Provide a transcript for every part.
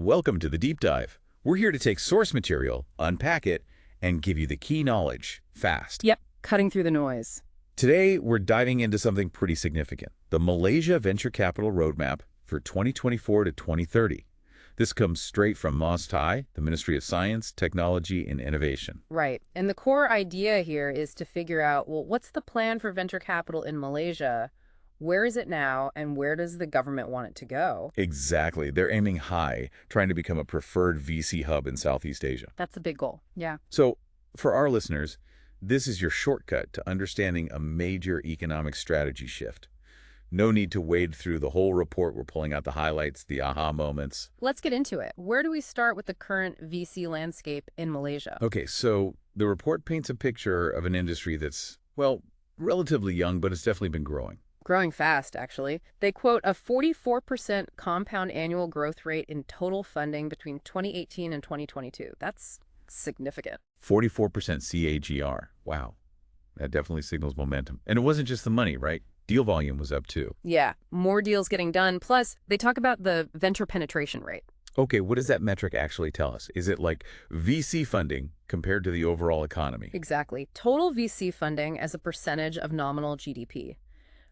Welcome to the Deep Dive. We're here to take source material, unpack it, and give you the key knowledge, fast. Yep, cutting through the noise. Today, we're diving into something pretty significant, the Malaysia Venture Capital Roadmap for 2024 to 2030. This comes straight from MOSTI, the Ministry of Science, Technology, and Innovation. Right. And the core idea here is to figure out, well, what's the plan for venture capital in Malaysia? Where is it now, and where does the government want it to go? Exactly. They're aiming high, trying to become a preferred VC hub in Southeast Asia. That's the big goal. Yeah. So, for our listeners, this is your shortcut to understanding a major economic strategy shift. No need to wade through the whole report. We're pulling out the highlights, the aha moments. Let's get into it. Where do we start with the current VC landscape in Malaysia? Okay, so the report paints a picture of an industry that's, well, relatively young, but it's definitely been growing. Growing fast, actually. They quote a 44% compound annual growth rate in total funding between 2018 and 2022. That's significant. 44% CAGR. Wow. That definitely signals momentum. And it wasn't just the money, right? Deal volume was up too. Yeah, more deals getting done. Plus, they talk about the venture penetration rate. Okay, what does that metric actually tell us? Is it like VC funding compared to the overall economy? Exactly. Total VC funding as a percentage of nominal GDP.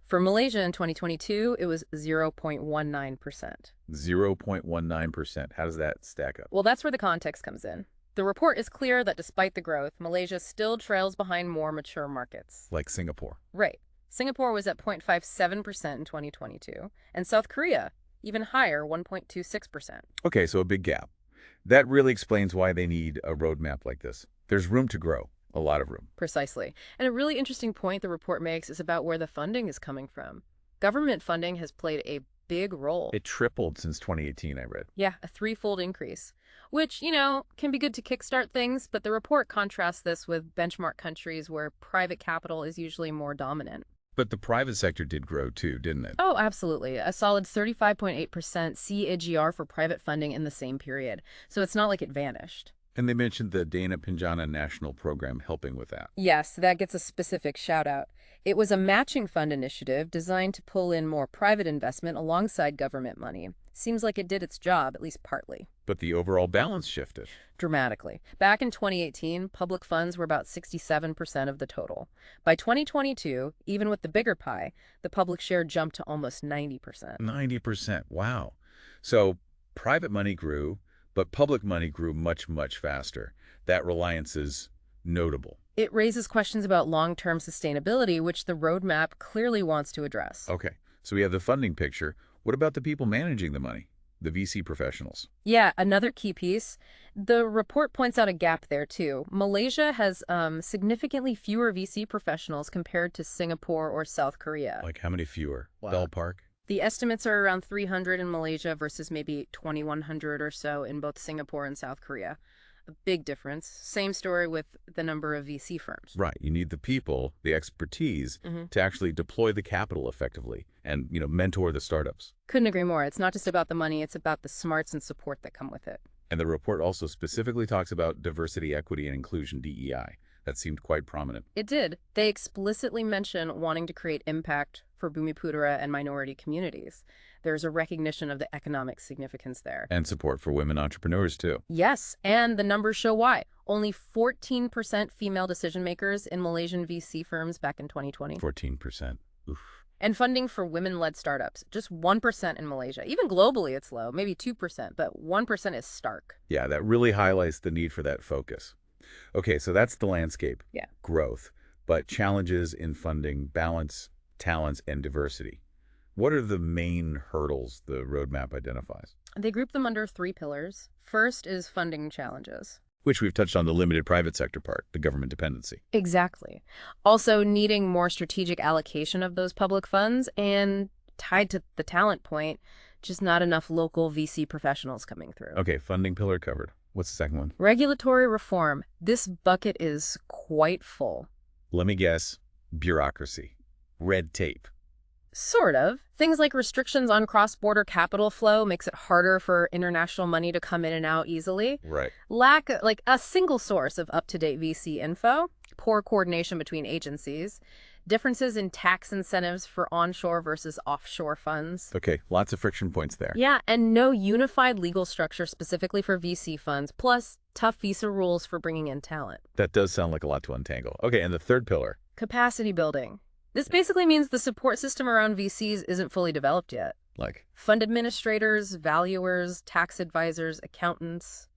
For Malaysia in 2022, it was 0.19%. 0.19%. How does that stack up? Well, that's where the context comes in. The report is clear that despite the growth, Malaysia still trails behind more mature markets. Like Singapore. Right. Singapore was at 0.57% in 2022, and South Korea, even higher, 1.26%. Okay, so a big gap. That really explains why they need a roadmap like this. There's room to grow, a lot of room. Precisely. And a really interesting point the report makes is about where the funding is coming from. Government funding has played a big role. It tripled since 2018, I read. Yeah, a threefold increase, which, can be good to kickstart things, but the report contrasts this with benchmark countries where private capital is usually more dominant. But the private sector did grow too, didn't it? Oh, absolutely. A solid 35.8% CAGR for private funding in the same period. So it's not like it vanished. And they mentioned the Dana Pinjana National Program helping with that. Yes, that gets a specific shout out. It was a matching fund initiative designed to pull in more private investment alongside government money. Seems like it did its job, at least partly. But the overall balance shifted. Dramatically. Back in 2018, public funds were about 67% of the total. By 2022, even with the bigger pie, the public share jumped to almost 90%. 90%. Wow. So private money grew, but public money grew much, much faster. That reliance is notable. It raises questions about long-term sustainability, which the roadmap clearly wants to address. Okay, so we have the funding picture. What about the people managing the money, the VC professionals? Yeah, another key piece. The report points out a gap there, too. Malaysia has significantly fewer VC professionals compared to Singapore or South Korea. Like how many fewer? Wow. Ballpark? The estimates are around 300 in Malaysia versus maybe 2,100 or so in both Singapore and South Korea. A big difference. Same story with the number of VC firms. Right. You need the people, the expertise, to actually deploy the capital effectively and, mentor the startups. Couldn't agree more. It's not just about the money, it's about the smarts and support that come with it. And the report also specifically talks about diversity, equity, and inclusion, DEI. That seemed quite prominent. It did. They explicitly mention wanting to create impact for Bumiputera and minority communities. There's a recognition of the economic significance there. And support for women entrepreneurs, too. Yes, and the numbers show why. Only 14% female decision-makers in Malaysian VC firms back in 2020. 14%. Oof. And funding for women-led startups, just 1% in Malaysia. Even globally, it's low, maybe 2%, but 1% is stark. Yeah, that really highlights the need for that focus. Okay, so that's the landscape. Yeah. Growth, but challenges in funding, balance, talents, and diversity. What are the main hurdles the roadmap identifies? They group them under 3 pillars. First is funding challenges. Which we've touched on the limited private sector part, the government dependency. Exactly. Also needing more strategic allocation of those public funds, and tied to the talent point, just not enough local VC professionals coming through. Okay, funding pillar covered. What's the second one? Regulatory reform. This bucket is quite full. Let me guess. Bureaucracy. Red tape. Sort of. Things like restrictions on cross-border capital flow makes it harder for international money to come in and out easily. Right. Lack, like a single source of up-to-date VC info. poor coordination between agencies, differences in tax incentives for onshore versus offshore funds. Okay, lots of friction points there. Yeah, and no unified legal structure specifically for VC funds, plus tough visa rules for bringing in talent. That does sound like a lot to untangle. Okay, and the third pillar. Capacity building. This basically means the support system around VCs isn't fully developed yet. Like, Fund administrators, valuers, tax advisors, accountants,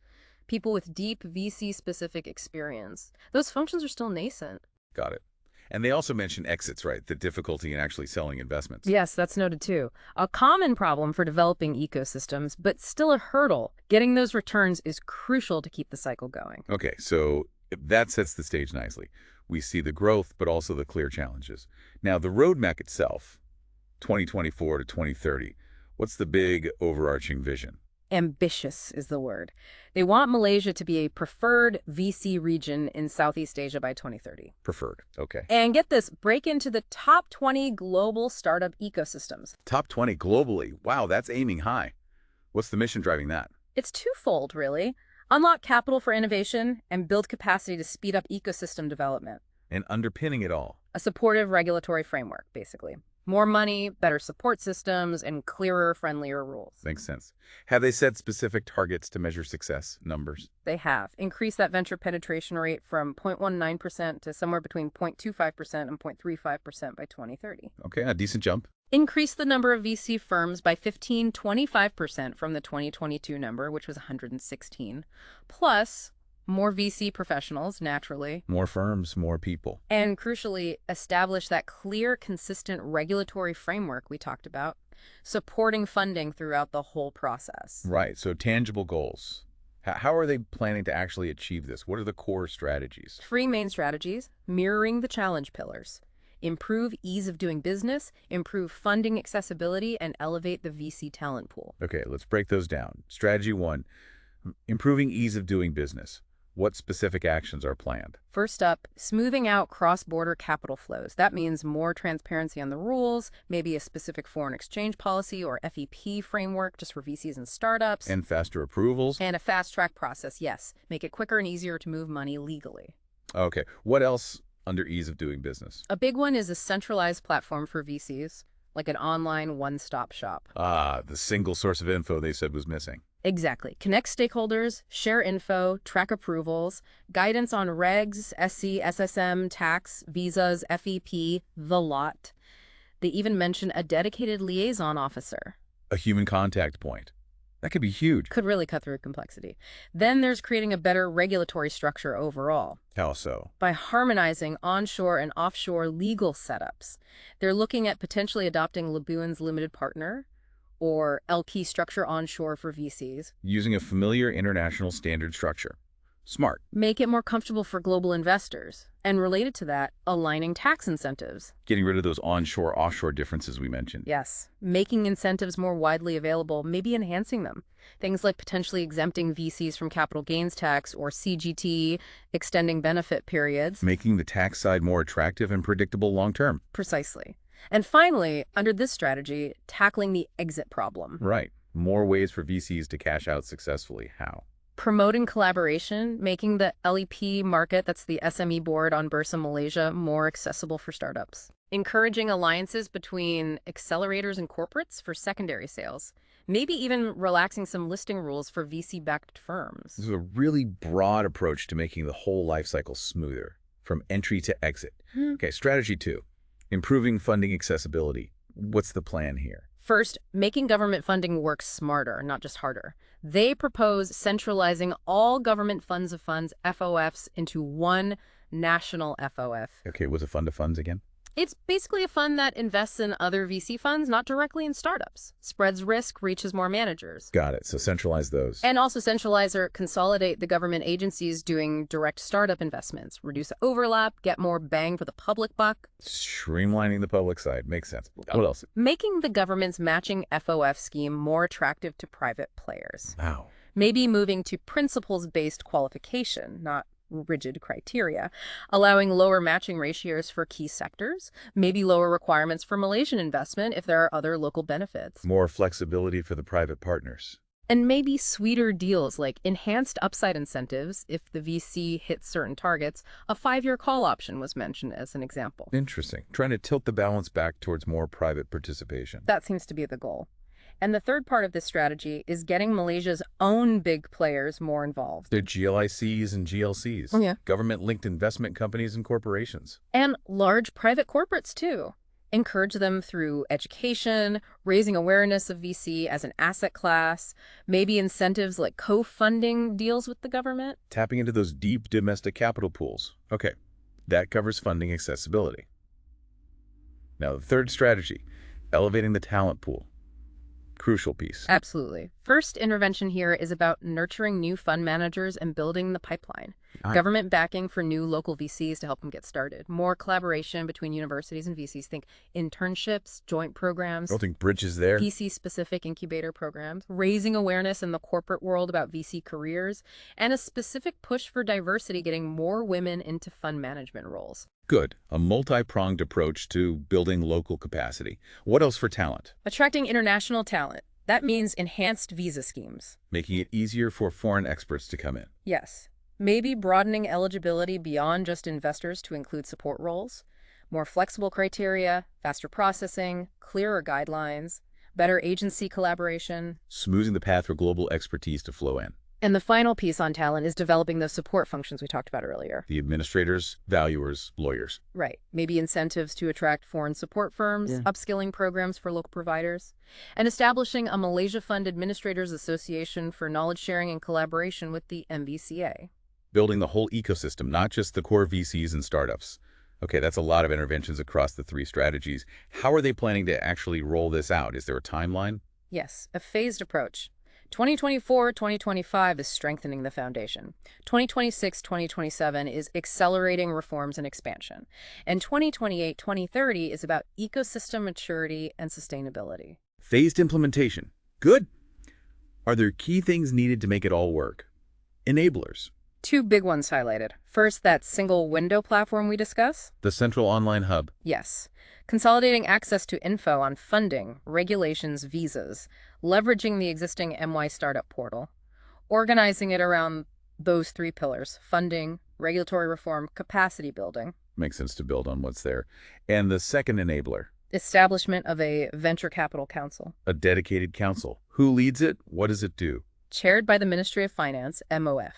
people with deep VC-specific experience. Those functions are still nascent. got it. And they also mention exits, right? The difficulty in actually selling investments. Yes, that's noted too. A common problem for developing ecosystems, but still a hurdle. Getting those returns is crucial to keep the cycle going. Okay, so that sets the stage nicely. We see the growth, but also the clear challenges. Now, the roadmap itself, 2024 to 2030, what's the big overarching vision? Ambitious is the word. They want Malaysia to be a preferred VC region in Southeast Asia by 2030. Preferred. Okay. And get this, break into the top 20 global startup ecosystems. Top 20 globally. Wow, that's aiming high. What's the mission driving that? It's twofold, really. Unlock capital for innovation and build capacity to speed up ecosystem development. And underpinning it all. A supportive regulatory framework, basically. More money, better support systems, and clearer, friendlier rules. Makes sense. Have they set specific targets to measure success, numbers? They have increased that venture penetration rate from 0.19% to somewhere between 0.25% and 0.35% by 2030. Okay, a decent jump. Increase the number of VC firms by 25% from the 2022 number, which was 116. Plus, more VC professionals, naturally. More firms, more people. And crucially, establish that clear, consistent regulatory framework we talked about, supporting funding throughout the whole process. Right, so tangible goals. How are they planning to actually achieve this? What are the core strategies? 3 main strategies, mirroring the challenge pillars. Improve ease of doing business, improve funding accessibility, and elevate the VC talent pool. Okay, let's break those down. Strategy 1, improving ease of doing business. What specific actions are planned? First up, smoothing out cross-border capital flows. That means more transparency on the rules, maybe a specific foreign exchange policy or FEP framework just for VCs and startups. And faster approvals? And a fast-track process, yes. Make it quicker and easier to move money legally. Okay, what else under ease of doing business? A big one is a centralized platform for VCs, like an online one-stop shop. Ah, the single source of info they said was missing. Exactly. Connect stakeholders, share info, track approvals, guidance on regs, SC, SSM, tax, visas, FEP, the lot. They even mention a dedicated liaison officer. A human contact point. That could be huge. Could really cut through complexity. Then there's creating a better regulatory structure overall. How so? By harmonizing onshore and offshore legal setups. They're looking at potentially adopting Labuan's limited partner, or LP structure onshore for VCs. Using a familiar international standard structure. Smart. Make it more comfortable for global investors. And related to that, aligning tax incentives. Getting rid of those onshore-offshore differences we mentioned. Yes. Making incentives more widely available, maybe enhancing them. Things like potentially exempting VCs from capital gains tax or CGT, extending benefit periods. Making the tax side more attractive and predictable long-term. Precisely. And finally, under this strategy, tackling the exit problem. Right. More ways for VCs to cash out successfully. How? Promoting collaboration, making the LEP market, that's the SME board on Bursa Malaysia, more accessible for startups. Encouraging alliances between accelerators and corporates for secondary sales. Maybe even relaxing some listing rules for VC-backed firms. This is a really broad approach to making the whole life cycle smoother, from entry to exit. Okay, strategy 2. Improving funding accessibility. What's the plan here? First, making government funding work smarter, not just harder. They propose centralizing all government funds of funds, FOFs, into one national FOF. Okay, what's a fund of funds again? It's basically a fund that invests in other VC funds, not directly in startups. Spreads risk, reaches more managers. Got it. So centralize those. And also centralize or consolidate the government agencies doing direct startup investments. Reduce overlap, get more bang for the public buck. Streamlining the public side. Makes sense. What else? Making the government's matching FOF scheme more attractive to private players. Wow. Maybe moving to principles-based qualification, not rigid criteria, allowing lower matching ratios for key sectors, maybe lower requirements for Malaysian investment if there are other local benefits. More flexibility for the private partners. And maybe sweeter deals like enhanced upside incentives if the VC hits certain targets. A 5-year call option was mentioned as an example. Interesting. Trying to tilt the balance back towards more private participation. That seems to be the goal. And the third part of this strategy is getting Malaysia's own big players more involved. The GLICs and GLCs. Oh, yeah. Government-linked investment companies and corporations. And large private corporates, too. Encourage them through education, raising awareness of VC as an asset class, maybe incentives like co-funding deals with the government. Tapping into those deep domestic capital pools. Okay, that covers funding accessibility. Now, the third strategy, elevating the talent pool. Crucial piece. Absolutely. First intervention here is about nurturing new fund managers and building the pipeline. Aye. Government backing for new local VCs to help them get started. More collaboration between universities and VCs. Think internships, joint programs, Building bridges there. VC-specific incubator programs, raising awareness in the corporate world about VC careers, and a specific push for diversity, getting more women into fund management roles. Good. A multi-pronged approach to building local capacity. What else for talent? Attracting international talent. That means enhanced visa schemes. Making it easier for foreign experts to come in. Yes. Maybe broadening eligibility beyond just investors to include support roles. More flexible criteria, faster processing, clearer guidelines, better agency collaboration. Smoothing the path for global expertise to flow in. And the final piece on talent is developing those support functions we talked about earlier. The administrators, valuers, lawyers. Right. Maybe incentives to attract foreign support firms, upskilling programs for local providers, and establishing a Malaysia Fund Administrators Association for knowledge sharing and collaboration with the MVCA. Building the whole ecosystem, not just the core VCs and startups. Okay, that's a lot of interventions across the three strategies. How are they planning to actually roll this out? Is there a timeline? Yes, a phased approach. 2024-2025 is strengthening the foundation. 2026-2027 is accelerating reforms and expansion. And 2028-2030 is about ecosystem maturity and sustainability. Phased implementation. Good. Are there key things needed to make it all work? Enablers. 2 big ones highlighted. First, that single window platform we discussed. The central online hub. Yes. Consolidating access to info on funding, regulations, visas, leveraging the existing MY Startup portal, organizing it around those 3 pillars: funding, regulatory reform, capacity building. Makes sense to build on what's there. And the second enabler. Establishment of a venture capital council. A dedicated council. Who leads it? What does it do? Chaired by the Ministry of Finance, MOF.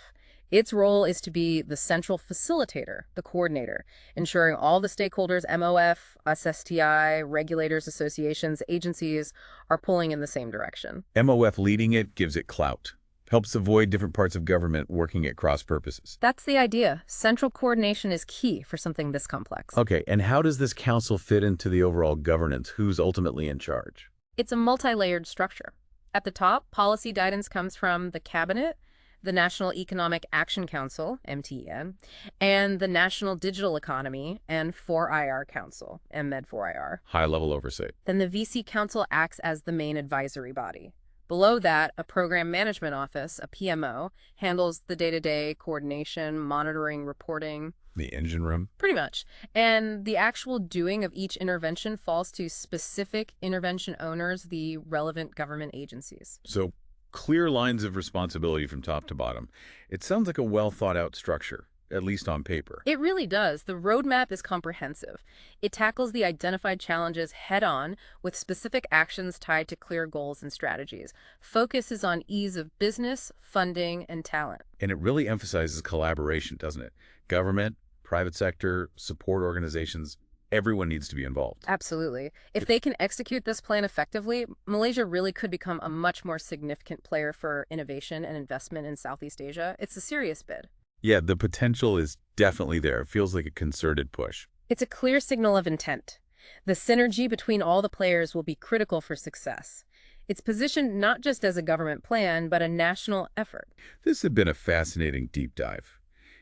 Its role is to be the central facilitator, the coordinator, ensuring all the stakeholders, MOF, SSTI, regulators, associations, agencies, are pulling in the same direction. MOF leading it gives it clout. Helps avoid different parts of government working at cross purposes. That's the idea. Central coordination is key for something this complex. Okay, and how does this council fit into the overall governance? Who's ultimately in charge? It's a multi-layered structure. At the top, policy guidance comes from the Cabinet, the National Economic Action Council, MTEN, and the National Digital Economy and 4IR Council, MED4IR. High-level oversight. Then the VC Council acts as the main advisory body. Below that, a Program Management Office, a PMO, handles the day-to-day coordination, monitoring, reporting. The engine room. Pretty much. And the actual doing of each intervention falls to specific intervention owners, the relevant government agencies. So, clear lines of responsibility from top to bottom. It sounds like a well-thought-out structure, at least on paper. It really does. The roadmap is comprehensive. It tackles the identified challenges head-on with specific actions tied to clear goals and strategies. Focus is on ease of business, funding, and talent. And it really emphasizes collaboration, doesn't it? Government, private sector, support organizations, everyone needs to be involved. Absolutely. If they can execute this plan effectively, Malaysia really could become a much more significant player for innovation and investment in Southeast Asia. It's a serious bid. Yeah, the potential is definitely there. It feels like a concerted push. It's a clear signal of intent. The synergy between all the players will be critical for success. It's positioned not just as a government plan, but a national effort. This has been a fascinating deep dive.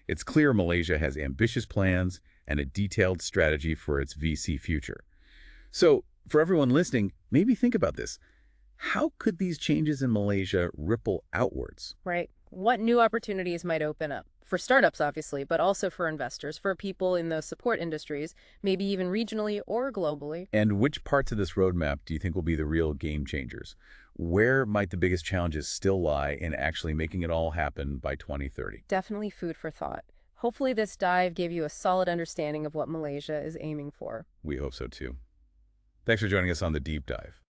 It's clear Malaysia has ambitious plans and a detailed strategy for its VC future. So, for everyone listening, maybe think about this. How could these changes in Malaysia ripple outwards? Right. What new opportunities might open up? For startups, obviously, but also for investors, for people in those support industries, maybe even regionally or globally. And which parts of this roadmap do you think will be the real game changers? Where might the biggest challenges still lie in actually making it all happen by 2030? Definitely food for thought. Hopefully this dive gave you a solid understanding of what Malaysia is aiming for. We hope so too. Thanks for joining us on the deep dive.